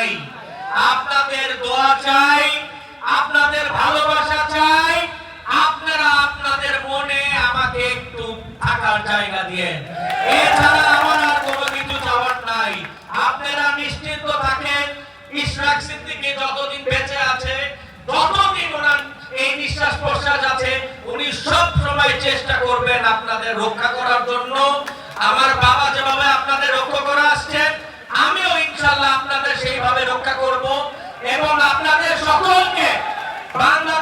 চাই, আপনাদের দোয়া চাই, আপনাদের ভালোবাসা চাই। আপনারা আপনাদের মনে আমাকে একটু থাকার জায়গা দিয়েন, এছাড়া আমার আর কোনো কিছু চাওয়ার নাই। আপনারা নিশ্চিন্ত থাকেন, ইশরাক সিদ্দিকী যতদিন বেঁচে আছে, যতদিন ওনার এই নিঃশ্বাস প্রশ্বাস আছে, উনি সব সময় চেষ্টা করবেন আপনাদের রক্ষা করার জন্য। আমার বাবা যেভাবে আপনাদের রক্ষা করে আসছেন, আমিও ইনশাআল্লাহ আপনাদের সেইভাবে রক্ষা করব এবং আপনাদের সকলকে বাংলা